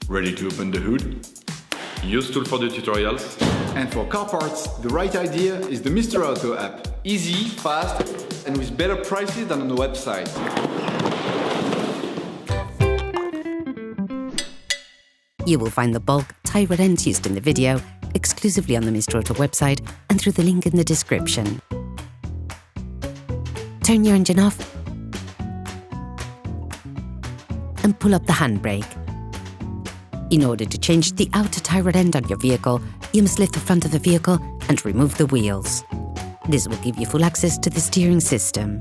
Ready to open the hood? UseTool for the tutorials. And for car parts, the right idea is the Mr. Auto app. Easy, fast, and with better prices than on the website. You will find the bulk tyre ends used in the video exclusively on the Mr. Auto website and through the link in the description. Turn your engine off and pull up the handbrake. In order to change the outer tyre end on your vehicle, you must lift the front of the vehicle and remove the wheels. This will give you full access to the steering system.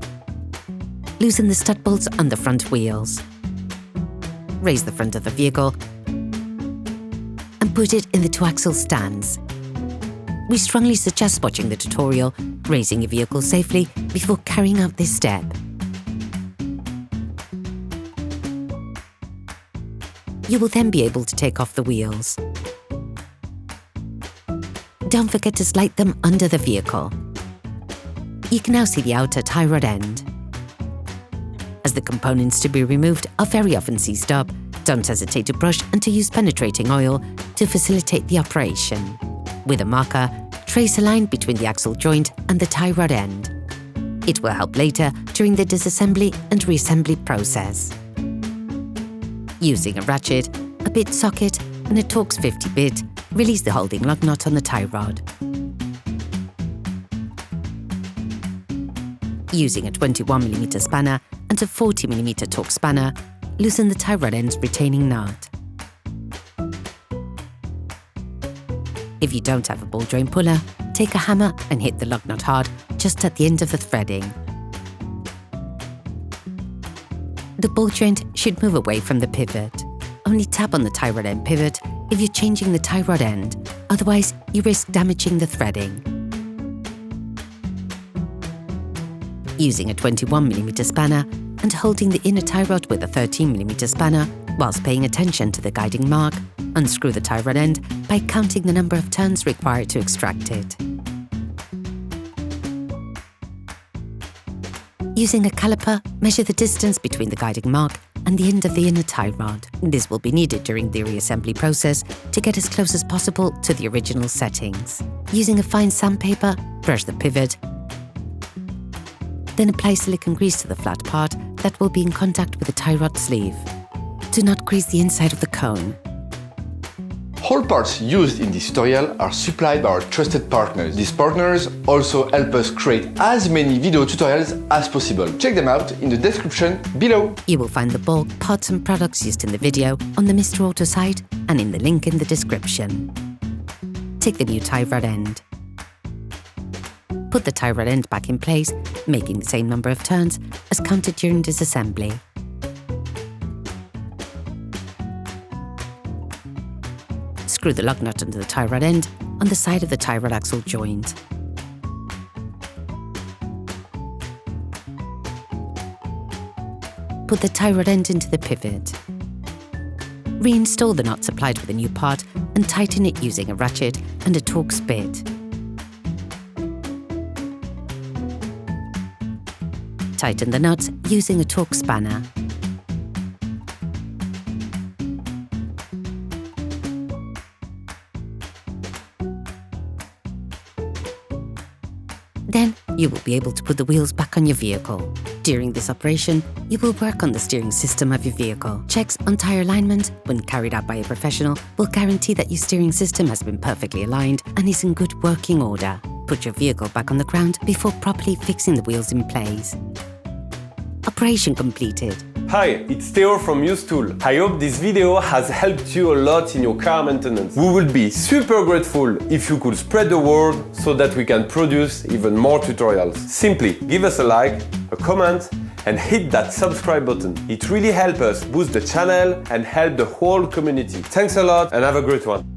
Loosen the stud bolts on the front wheels. Raise the front of the vehicle and put it in the two-axle stands. We strongly suggest watching the tutorial, raising your vehicle safely before carrying out this step. You will then be able to take off the wheels. Don't forget to slide them under the vehicle. You can now see the outer tie rod end. As the components to be removed are very often seized up, don't hesitate to brush and to use penetrating oil to facilitate the operation. With a marker, trace a line between the axle joint and the tie rod end. It will help later during the disassembly and reassembly process. Using a ratchet, a bit socket and a Torx 50 bit, release the holding lug nut on the tie rod. Using a 21mm spanner and a 40mm Torx spanner, loosen the tie rod end's retaining nut. If you don't have a ball joint puller, take a hammer and hit the lug nut hard just at the end of the threading. The ball joint should move away from the pivot. Only tap on the tie rod end pivot if you're changing the tie rod end, otherwise you risk damaging the threading. Using a 21mm spanner and holding the inner tie rod with a 13mm spanner whilst paying attention to the guiding mark, unscrew the tie rod end by counting the number of turns required to extract it. Using a caliper, measure the distance between the guiding mark and the end of the inner tie rod. This will be needed during the reassembly process to get as close as possible to the original settings. Using a fine sandpaper, brush the pivot, then apply silicone grease to the flat part that will be in contact with the tie rod sleeve. Do not grease the inside of the cone. All parts used in this tutorial are supplied by our trusted partners. These partners also help us create as many video tutorials as possible. Check them out in the description below. You will find the bulk parts and products used in the video on the Mr. Auto site and in the link in the description. Take the new tie rod end. Put the tie rod end back in place, making the same number of turns as counted during disassembly. Screw the lug nut under the tie rod end on the side of the tie rod axle joint. Put the tie rod end into the pivot. Reinstall the nut supplied with a new part and tighten it using a ratchet and a Torx bit. Tighten the nuts using a Torx spanner. Then, you will be able to put the wheels back on your vehicle. During this operation, you will work on the steering system of your vehicle. Checks on tyre alignment, when carried out by a professional, will guarantee that your steering system has been perfectly aligned and is in good working order. Put your vehicle back on the ground before properly fixing the wheels in place. Operation completed. Hi, it's Theo from UseTool. I hope this video has helped you a lot in your car maintenance. We would be super grateful if you could spread the word so that we can produce even more tutorials. Simply give us a like, a comment, and hit that subscribe button. It really helps us boost the channel and help the whole community. Thanks a lot and have a great one.